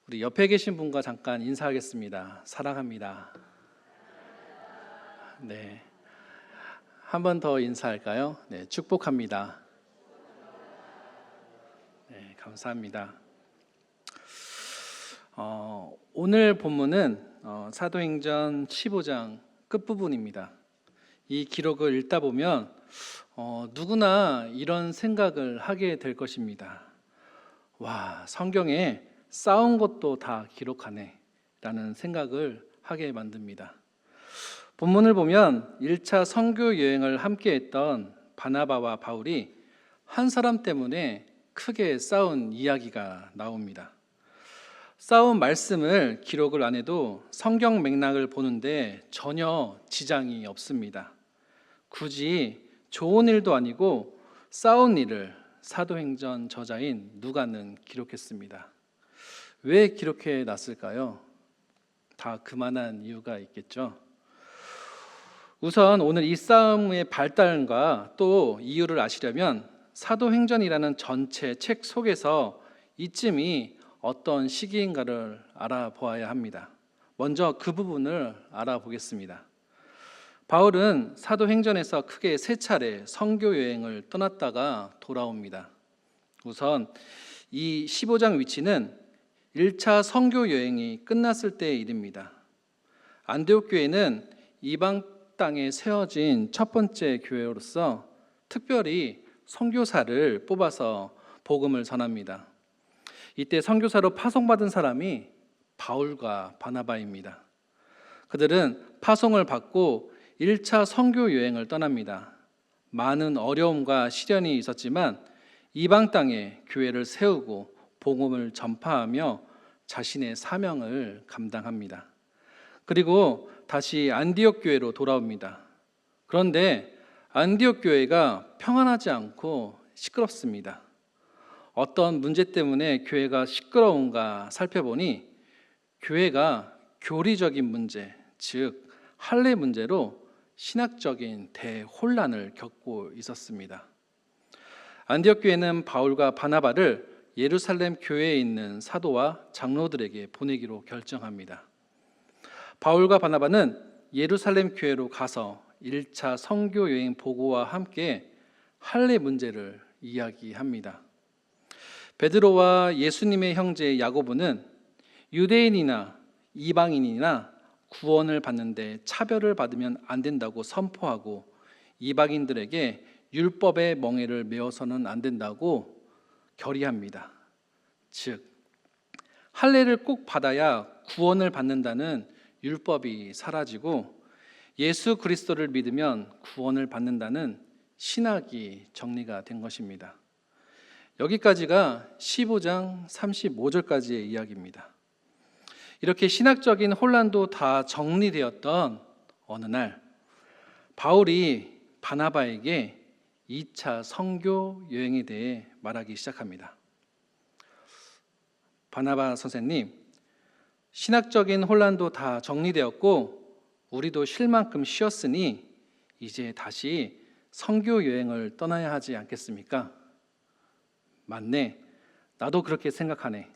우리 옆에 계신 분과 잠깐 인사하겠습니다. 사랑합니다. 네, 한 번 더 인사할까요? 네, 축복합니다. 네, 감사합니다. 오늘 본문은 사도행전 15장 끝부분입니다. 이 기록을 읽다 보면 누구나 이런 생각을 하게 될 것입니다. 와, 성경에 싸운 것도 다 기록하네 라는 생각을 하게 만듭니다. 본문을 보면 1차 선교 여행을 함께 했던 바나바와 바울이 한 사람 때문에 크게 싸운 이야기가 나옵니다. 싸운 말씀을 기록을 안 해도 성경 맥락을 보는데 전혀 지장이 없습니다. 굳이 좋은 일도 아니고 싸운 일을 사도행전 저자인 누가는 기록했습니다. 왜 기록해 놨을까요? 다 그만한 이유가 있겠죠. 우선 오늘 이 싸움의 발단과 또 이유를 아시려면 사도행전이라는 전체 책 속에서 이쯤이 어떤 시기인가를 알아보아야 합니다. 먼저 그 부분을 알아보겠습니다. 바울은 사도행전에서 크게 세 차례 선교 여행을 떠났다가 돌아옵니다. 우선 이 15장 위치는 1차 선교 여행이 끝났을 때의 일입니다. 안디옥 교회는 이방 땅에 세워진 첫 번째 교회로서 특별히 선교사를 뽑아서 복음을 전합니다. 이때 선교사로 파송받은 사람이 바울과 바나바입니다. 그들은 파송을 받고 1차 선교 여행을 떠납니다. 많은 어려움과 시련이 있었지만 이방 땅에 교회를 세우고 복음을 전파하며 자신의 사명을 감당합니다. 그리고 다시 안디옥 교회로 돌아옵니다. 그런데 안디옥 교회가 평안하지 않고 시끄럽습니다. 어떤 문제 때문에 교회가 시끄러운가 살펴보니 교회가 교리적인 문제, 즉 할례 문제로 신학적인 대혼란을 겪고 있었습니다. 안디옥 교회는 바울과 바나바를 예루살렘 교회에 있는 사도와 장로들에게 보내기로 결정합니다. 바울과 바나바는 예루살렘 교회로 가서 1차 선교 여행 보고와 함께 할례 문제를 이야기합니다. 베드로와 예수님의 형제 야고보는 유대인이나 이방인이나 구원을 받는데 차별을 받으면 안 된다고 선포하고 이방인들에게 율법의 멍에를 메어서는 안 된다고 결의합니다. 즉 할례를 꼭 받아야 구원을 받는다는 율법이 사라지고 예수 그리스도를 믿으면 구원을 받는다는 신학이 정리가 된 것입니다. 여기까지가 15장 35절까지의 이야기입니다. 이렇게 신학적인 혼란도 다 정리되었던 어느 날 바울이 바나바에게 2차 선교 여행에 대해 말하기 시작합니다. 바나바 선생님, 신학적인 혼란도 다 정리되었고 우리도 쉴 만큼 쉬었으니 이제 다시 선교 여행을 떠나야 하지 않겠습니까? 맞네, 나도 그렇게 생각하네.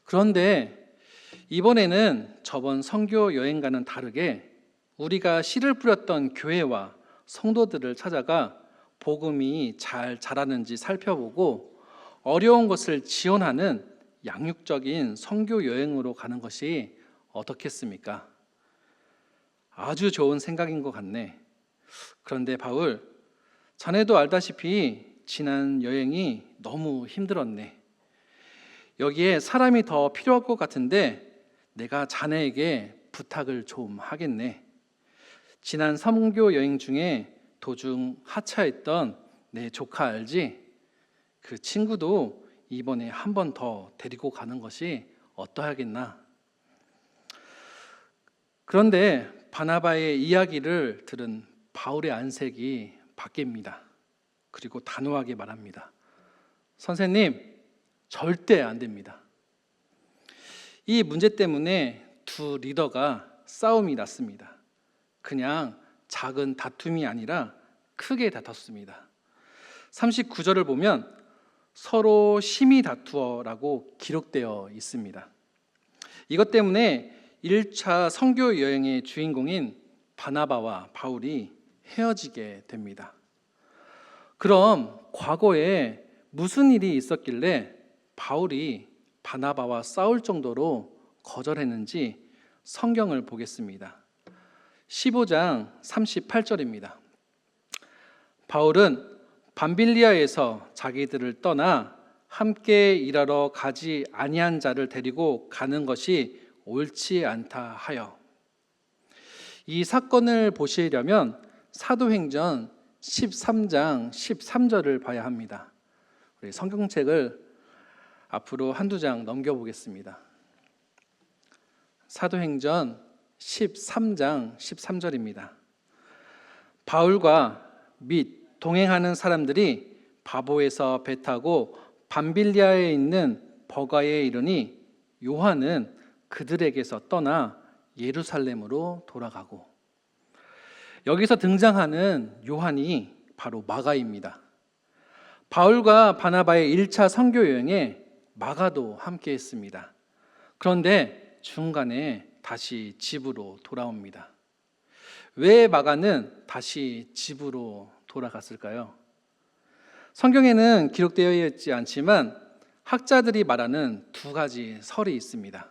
그런데 이번에는 저번 선교 여행과는 다르게 우리가 씨를 뿌렸던 교회와 성도들을 찾아가 복음이 잘 자라는지 살펴보고 어려운 것을 지원하는 양육적인 선교 여행으로 가는 것이 어떻겠습니까? 아주 좋은 생각인 것 같네. 그런데 바울, 자네도 알다시피 지난 여행이 너무 힘들었네. 여기에 사람이 더 필요할 것 같은데 내가 자네에게 부탁을 좀 하겠네. 지난 선교 여행 중에 도중 하차했던 내 조카 알지? 그 친구도 이번에 한 번 더 데리고 가는 것이 어떠하겠나? 그런데 바나바의 이야기를 들은 바울의 안색이 바뀝니다. 그리고 단호하게 말합니다. 선생님, 절대 안 됩니다. 이 문제 때문에 두 리더가 싸움이 났습니다. 그냥 작은 다툼이 아니라 크게 다퉜습니다. 39절을 보면 서로 심히 다투어라고 기록되어 있습니다. 이것 때문에 1차 선교 여행의 주인공인 바나바와 바울이 헤어지게 됩니다. 그럼 과거에 무슨 일이 있었길래 바울이 바나바와 싸울 정도로 거절했는지 성경을 보겠습니다. 15장 38절입니다. 바울은 밤빌리아에서 자기들을 떠나 함께 일하러 가지 아니한 자를 데리고 가는 것이 옳지 않다 하여. 이 사건을 보시려면 사도행전 13장 13절을 봐야 합니다. 우리 성경책을 앞으로 한두 장 넘겨보겠습니다. 사도행전 13장 13절입니다. 바울과 및 동행하는 사람들이 바보에서 배 타고 밤빌리아에 있는 버가에 이르니 요한은 그들에게서 떠나 예루살렘으로 돌아가고. 여기서 등장하는 요한이 바로 마가입니다. 바울과 바나바의 1차 선교 여행에 마가도 함께 했습니다. 그런데 중간에 다시 집으로 돌아옵니다. 왜 마가는 다시 집으로 돌아갔을까요? 성경에는 기록되어 있지 않지만 학자들이 말하는 두 가지 설이 있습니다.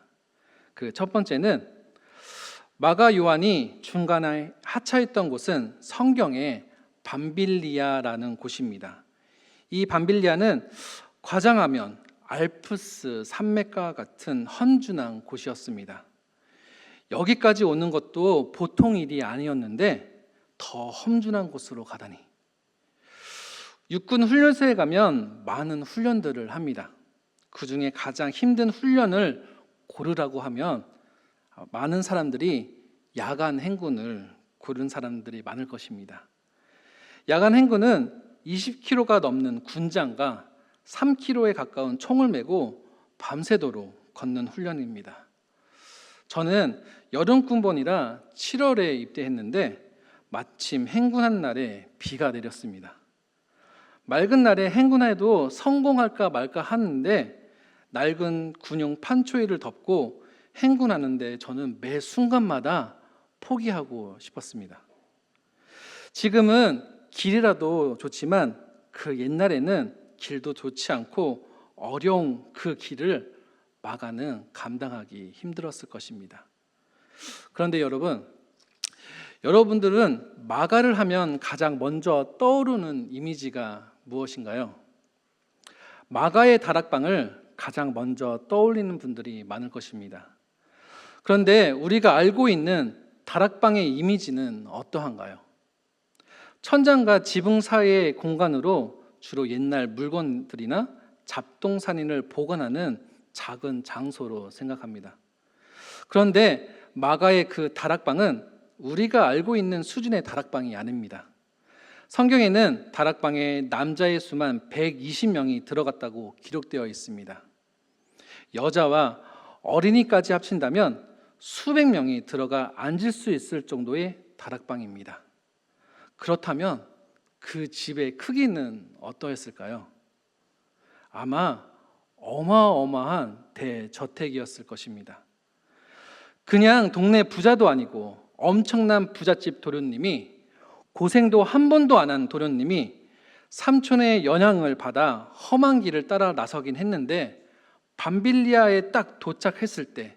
그 첫 번째는 마가 요한이 중간에 하차했던 곳은 성경의 밤빌리아라는 곳입니다. 이 밤빌리아는 과장하면 알프스 산맥과 같은 험준한 곳이었습니다. 여기까지 오는 것도 보통 일이 아니었는데 더 험준한 곳으로 가다니. 육군 훈련소에 가면 많은 훈련들을 합니다. 그 중에 가장 힘든 훈련을 고르라고 하면 많은 사람들이 야간 행군을 고른 사람들이 많을 것입니다. 야간 행군은 20km가 넘는 군장과 3km에 가까운 총을 메고 밤새도록 걷는 훈련입니다. 저는 여름 군번이라 7월에 입대했는데 마침 행군한 날에 비가 내렸습니다. 맑은 날에 행군해도 성공할까 말까 하는데 낡은 군용 판초이를 덮고 행군하는데 저는 매 순간마다 포기하고 싶었습니다. 지금은 길이라도 좋지만 그 옛날에는 길도 좋지 않고 어려운 그 길을 마가는 감당하기 힘들었을 것입니다. 그런데 여러분들은 마가를 하면 가장 먼저 떠오르는 이미지가 무엇인가요? 마가의 다락방을 가장 먼저 떠올리는 분들이 많을 것입니다. 그런데 우리가 알고 있는 다락방의 이미지는 어떠한가요? 천장과 지붕 사이의 공간으로 주로 옛날 물건들이나 잡동사니를 보관하는 작은 장소로 생각합니다. 그런데 마가의 그 다락방은 우리가 알고 있는 수준의 다락방이 아닙니다. 성경에는 다락방에 남자의 수만 120명이 들어갔다고 기록되어 있습니다. 여자와 어린이까지 합친다면 수백 명이 들어가 앉을 수 있을 정도의 다락방입니다. 그렇다면 그 집의 크기는 어떠했을까요? 아마 어마어마한 대저택이었을 것입니다. 그냥 동네 부자도 아니고 엄청난 부잣집 도련님이, 고생도 한 번도 안 한 도련님이 삼촌의 영향을 받아 험한 길을 따라 나서긴 했는데 밤빌리아에 딱 도착했을 때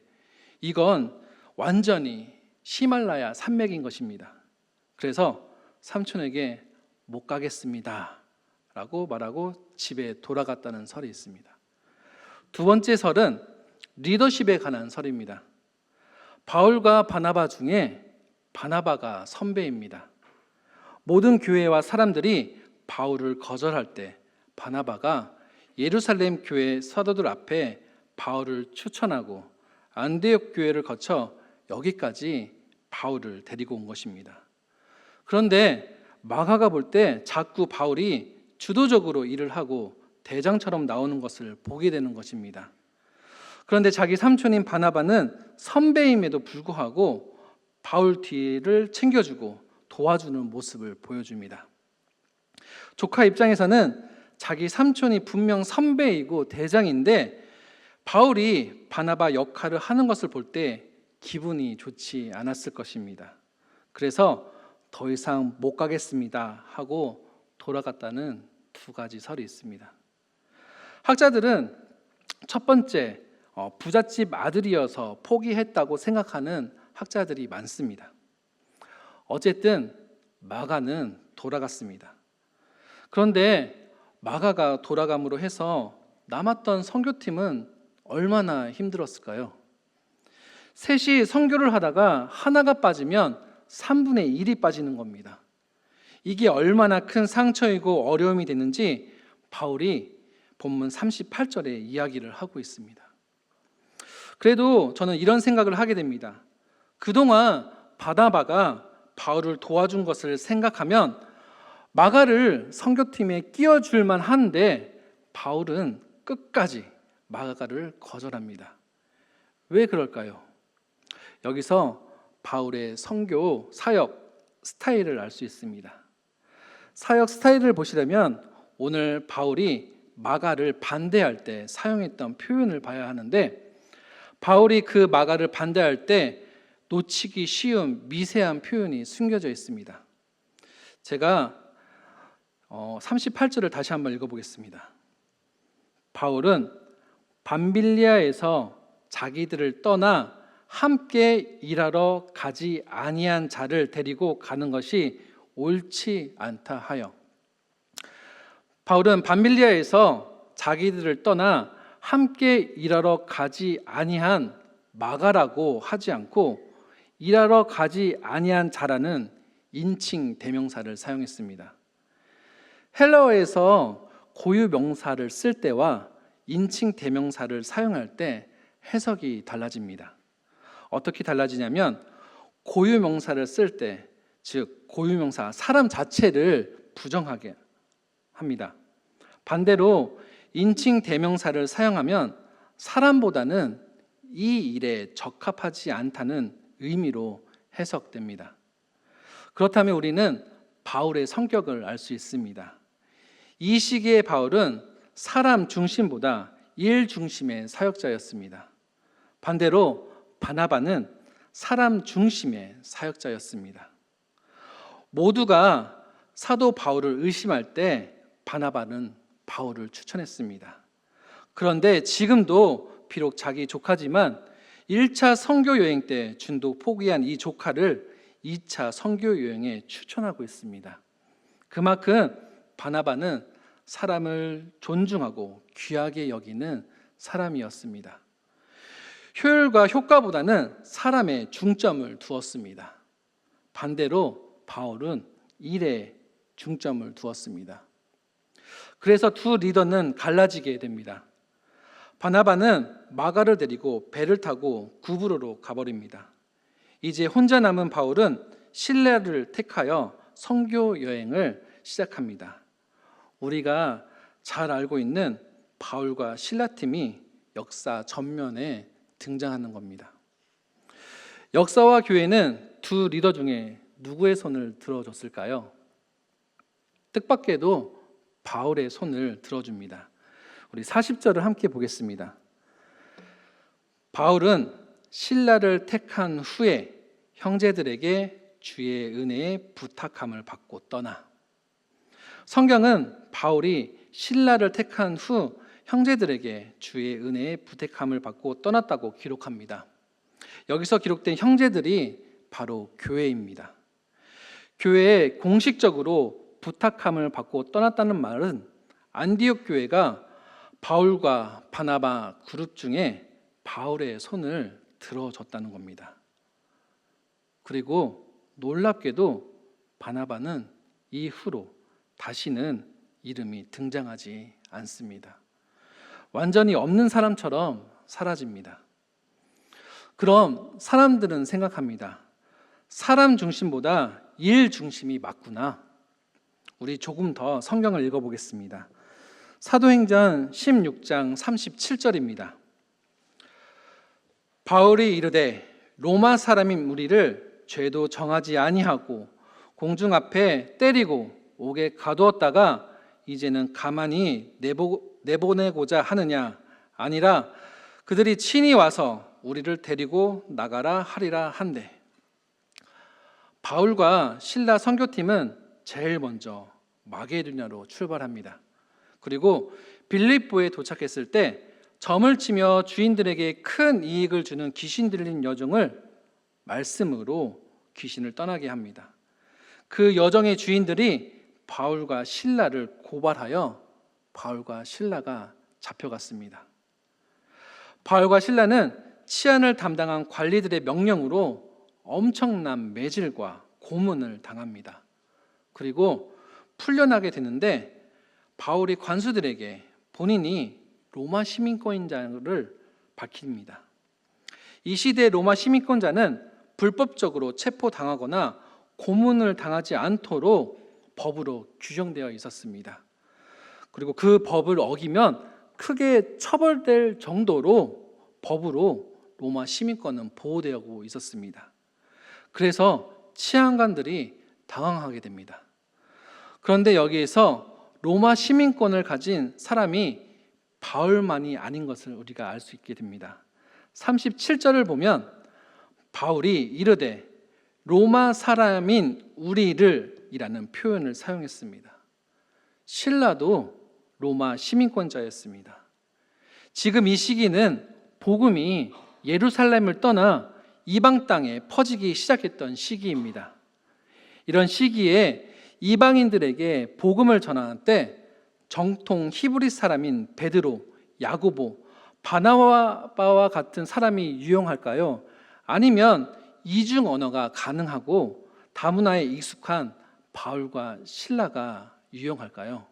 이건 완전히 히말라야 산맥인 것입니다. 그래서 삼촌에게 못 가겠습니다 라고 말하고 집에 돌아갔다는 설이 있습니다. 두 번째 설은 리더십에 관한 설입니다. 바울과 바나바 중에 바나바가 선배입니다. 모든 교회와 사람들이 바울을 거절할 때 바나바가 예루살렘 교회 사도들 앞에 바울을 추천하고 안디옥 교회를 거쳐 여기까지 바울을 데리고 온 것입니다. 그런데 마가가 볼 때 자꾸 바울이 주도적으로 일을 하고 대장처럼 나오는 것을 보게 되는 것입니다. 그런데 자기 삼촌인 바나바는 선배임에도 불구하고 바울 뒤를 챙겨주고 도와주는 모습을 보여줍니다. 조카 입장에서는 자기 삼촌이 분명 선배이고 대장인데 바울이 바나바 역할을 하는 것을 볼 때 기분이 좋지 않았을 것입니다. 그래서 더 이상 못 가겠습니다 하고 돌아갔다는 두 가지 설이 있습니다. 학자들은 첫 번째, 부잣집 아들이어서 포기했다고 생각하는 학자들이 많습니다. 어쨌든 마가는 돌아갔습니다. 그런데 마가가 돌아감으로 해서 남았던 선교팀은 얼마나 힘들었을까요? 셋이 선교를 하다가 하나가 빠지면 3분의 1이 빠지는 겁니다. 이게 얼마나 큰 상처이고 어려움이 됐는지 바울이 본문 38절에 이야기를 하고 있습니다. 그래도 저는 이런 생각을 하게 됩니다. 그동안 바나바가 바울을 도와준 것을 생각하면 마가를 선교팀에 끼워줄만 한데 바울은 끝까지 마가를 거절합니다. 왜 그럴까요? 여기서 바울의 선교 사역 스타일을 알 수 있습니다. 사역 스타일을 보시려면 오늘 바울이 마가를 반대할 때 사용했던 표현을 봐야 하는데, 바울이 그 마가를 반대할 때 놓치기 쉬운 미세한 표현이 숨겨져 있습니다. 제가 38절을 다시 한번 읽어보겠습니다. 바울은 밤빌리아에서 자기들을 떠나 함께 일하러 가지 아니한 자를 데리고 가는 것이 옳지 않다 하여. 바울은 밤빌리아에서 자기들을 떠나 함께 일하러 가지 아니한 마가라고 하지 않고 일하러 가지 아니한 자라는 인칭 대명사를 사용했습니다. 헬라어에서 고유 명사를 쓸 때와 인칭 대명사를 사용할 때 해석이 달라집니다. 어떻게 달라지냐면 고유 명사를 쓸 때, 즉 고유 명사 사람 자체를 부정하게 합니다. 반대로 인칭 대명사를 사용하면 사람보다는 이 일에 적합하지 않다는 의미로 해석됩니다. 그렇다면 우리는 바울의 성격을 알 수 있습니다. 이 시기의 바울은 사람 중심보다 일 중심의 사역자였습니다. 반대로 바나바는 사람 중심의 사역자였습니다. 모두가 사도 바울을 의심할 때 바나바는 바울을 추천했습니다. 그런데 지금도 비록 자기 조카지만 1차 선교 여행 때 준도 포기한 이 조카를 2차 선교 여행에 추천하고 있습니다. 그만큼 바나바는 사람을 존중하고 귀하게 여기는 사람이었습니다. 효율과 효과보다는 사람에 중점을 두었습니다. 반대로 바울은 일에 중점을 두었습니다. 그래서 두 리더는 갈라지게 됩니다. 바나바는 마가를 데리고 배를 타고 구브로로 가버립니다. 이제 혼자 남은 바울은 실라를 택하여 선교 여행을 시작합니다. 우리가 잘 알고 있는 바울과 실라 팀이 역사 전면에 등장하는 겁니다. 역사와 교회는 두 리더 중에 누구의 손을 들어줬을까요? 뜻밖에도 바울의 손을 들어줍니다. 우리 40절을 함께 보겠습니다. 바울은 실라를 택한 후에 형제들에게 주의 은혜에 부탁함을 받고 떠나. 성경은 바울이 실라를 택한 후 형제들에게 주의 은혜에 부탁함을 받고 떠났다고 기록합니다. 여기서 기록된 형제들이 바로 교회입니다. 교회에 공식적으로 부탁함을 받고 떠났다는 말은 안디옥 교회가 바울과 바나바 그룹 중에 바울의 손을 들어줬다는 겁니다. 그리고 놀랍게도 바나바는 이후로 다시는 이름이 등장하지 않습니다. 완전히 없는 사람처럼 사라집니다. 그럼 사람들은 생각합니다. 사람 중심보다 일 중심이 맞구나. 우리 조금 더 성경을 읽어보겠습니다. 사도행전 16장 37절입니다. 바울이 이르되 로마 사람인 우리를 죄도 정하지 아니하고 공중 앞에 때리고 옥에 가두었다가 이제는 가만히 내보내고자 하느냐? 아니라 그들이 친히 와서 우리를 데리고 나가라 하리라 한대. 바울과 실라 선교팀은 제일 먼저 마게도냐로 출발합니다. 그리고 빌립보에 도착했을 때 점을 치며 주인들에게 큰 이익을 주는 귀신 들린 여종을 말씀으로 귀신을 떠나게 합니다. 그 여정의 주인들이 바울과 실라를 고발하여 바울과 실라가 잡혀갔습니다. 바울과 실라는 치안을 담당한 관리들의 명령으로 엄청난 매질과 고문을 당합니다. 그리고 풀려나게 되는데 바울이 관수들에게 본인이 로마 시민권자를 밝힙니다. 이 시대의 로마 시민권자는 불법적으로 체포당하거나 고문을 당하지 않도록 법으로 규정되어 있었습니다. 그리고 그 법을 어기면 크게 처벌될 정도로 법으로 로마 시민권은 보호되고 있었습니다. 그래서 치안관들이 당황하게 됩니다. 그런데 여기에서 로마 시민권을 가진 사람이 바울만이 아닌 것을 우리가 알 수 있게 됩니다. 37절을 보면 바울이 이르되 로마 사람인 우리를 이라는 표현을 사용했습니다. 실라도 로마 시민권자였습니다. 지금 이 시기는 복음이 예루살렘을 떠나 이방 땅에 퍼지기 시작했던 시기입니다. 이런 시기에 이방인들에게 복음을 전하는 때 정통 히브리 사람인 베드로, 야고보, 바나바와 같은 사람이 유용할까요? 아니면 이중 언어가 가능하고 다문화에 익숙한 바울과 실라가 유용할까요?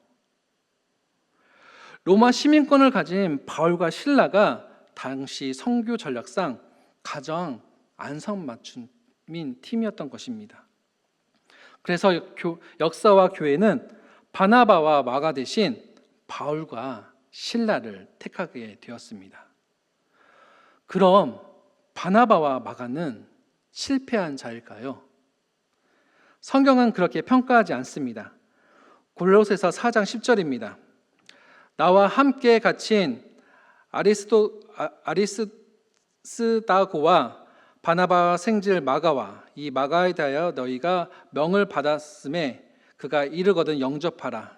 로마 시민권을 가진 바울과 실라가 당시 선교 전략상 가장 안성맞춤인 팀이었던 것입니다. 그래서 역사와 교회는 바나바와 마가 대신 바울과 실라를 택하게 되었습니다. 그럼 바나바와 마가는 실패한 자일까요? 성경은 그렇게 평가하지 않습니다. 골로새서 4장 10절입니다. 나와 함께 갇힌 아리스다고와 바나바와 생질 마가와 이 마가에 대하여 너희가 명을 받았음에 그가 이르거든 영접하라.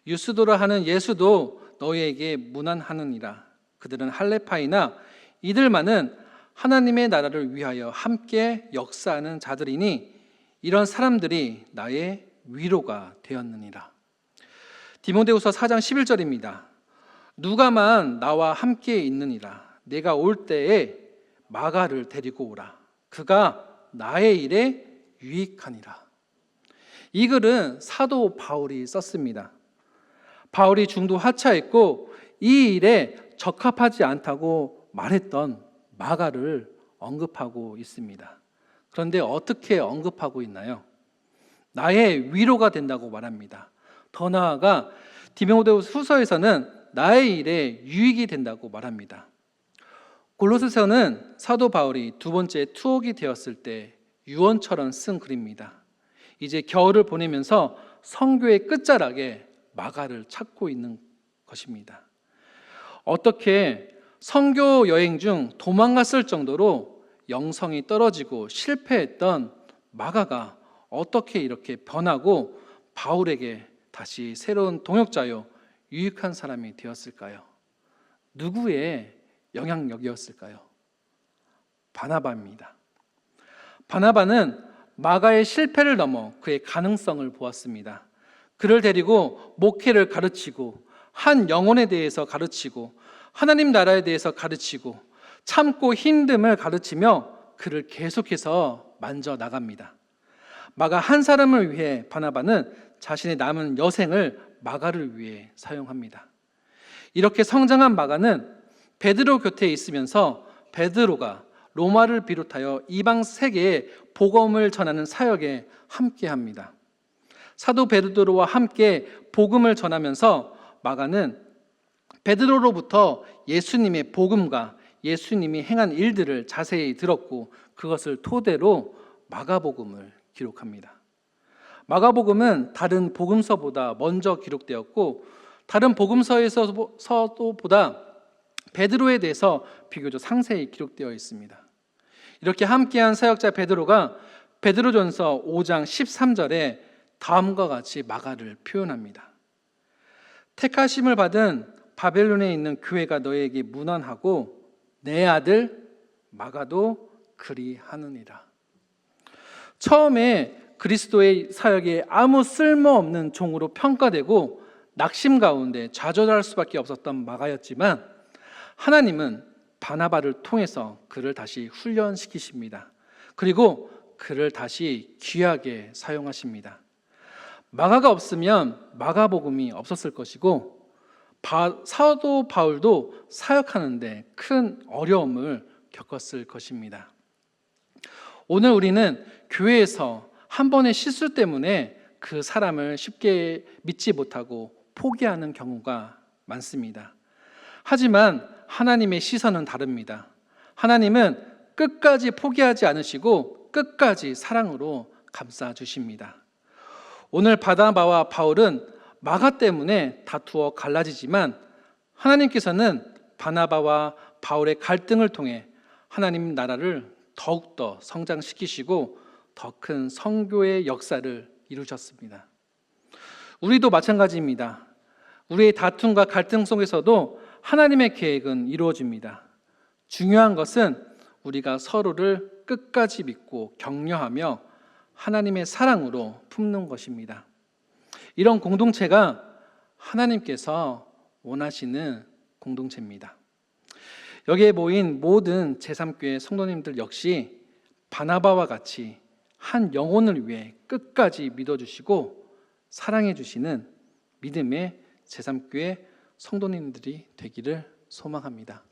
유스도라 하는 예수도 너희에게 문안하느니라. 그들은 할레파이나 이들만은 하나님의 나라를 위하여 함께 역사하는 자들이니 이런 사람들이 나의 위로가 되었느니라. 디모데후서 4장 11절입니다. 누가만 나와 함께 있느니라. 내가 올 때에 마가를 데리고 오라. 그가 나의 일에 유익하니라. 이 글은 사도 바울이 썼습니다. 바울이 중도 하차했고 이 일에 적합하지 않다고 말했던 마가를 언급하고 있습니다. 그런데 어떻게 언급하고 있나요? 나의 위로가 된다고 말합니다. 더 나아가 디모데후서 후서에서는 나의 일에 유익이 된다고 말합니다. 골로새서는 사도 바울이 두 번째 투옥이 되었을 때 유언처럼 쓴 글입니다. 이제 겨울을 보내면서 선교의 끝자락에 마가를 찾고 있는 것입니다. 어떻게 선교 여행 중 도망갔을 정도로 영성이 떨어지고 실패했던 마가가 어떻게 이렇게 변하고 바울에게 다시 새로운 동역자요 유익한 사람이 되었을까요? 누구의 영향력이었을까요? 바나바입니다. 바나바는 마가의 실패를 넘어 그의 가능성을 보았습니다. 그를 데리고 목회를 가르치고 한 영혼에 대해서 가르치고 하나님 나라에 대해서 가르치고 참고 힘듦을 가르치며 그를 계속해서 만져 나갑니다. 마가 한 사람을 위해 바나바는 자신의 남은 여생을 마가를 위해 사용합니다. 이렇게 성장한 마가는 베드로 곁에 있으면서 베드로가 로마를 비롯하여 이방 세계에 복음을 전하는 사역에 함께합니다. 사도 베드로와 함께 복음을 전하면서 마가는 베드로로부터 예수님의 복음과 예수님이 행한 일들을 자세히 들었고 그것을 토대로 마가복음을 기록합니다. 마가복음은 다른 복음서보다 먼저 기록되었고 다른 복음서에서보다 베드로에 대해서 비교적 상세히 기록되어 있습니다. 이렇게 함께한 사역자 베드로가 베드로전서 5장 13절에 다음과 같이 마가를 표현합니다. 택하심을 받은 바벨론에 있는 교회가 너에게 문안하고 내 아들 마가도 그리하느니라. 처음에 그리스도의 사역에 아무 쓸모없는 종으로 평가되고 낙심 가운데 좌절할 수밖에 없었던 마가였지만 하나님은 바나바를 통해서 그를 다시 훈련시키십니다. 그리고 그를 다시 귀하게 사용하십니다. 마가가 없으면 마가복음이 없었을 것이고 사도 바울도 사역하는데 큰 어려움을 겪었을 것입니다. 오늘 우리는 교회에서 한 번의 실수 때문에 그 사람을 쉽게 믿지 못하고 포기하는 경우가 많습니다. 하지만 하나님의 시선은 다릅니다. 하나님은 끝까지 포기하지 않으시고 끝까지 사랑으로 감싸주십니다. 오늘 바나바와 바울은 마가 때문에 다투어 갈라지지만 하나님께서는 바나바와 바울의 갈등을 통해 하나님 나라를 더욱더 성장시키시고 더 큰 선교의 역사를 이루셨습니다. 우리도 마찬가지입니다. 우리의 다툼과 갈등 속에서도 하나님의 계획은 이루어집니다. 중요한 것은 우리가 서로를 끝까지 믿고 격려하며 하나님의 사랑으로 품는 것입니다. 이런 공동체가 하나님께서 원하시는 공동체입니다. 여기에 모인 모든 제3교회 성도님들 역시 바나바와 같이 한 영혼을 위해 끝까지 믿어주시고 사랑해주시는 믿음의 제3교회 성도님들이 되기를 소망합니다.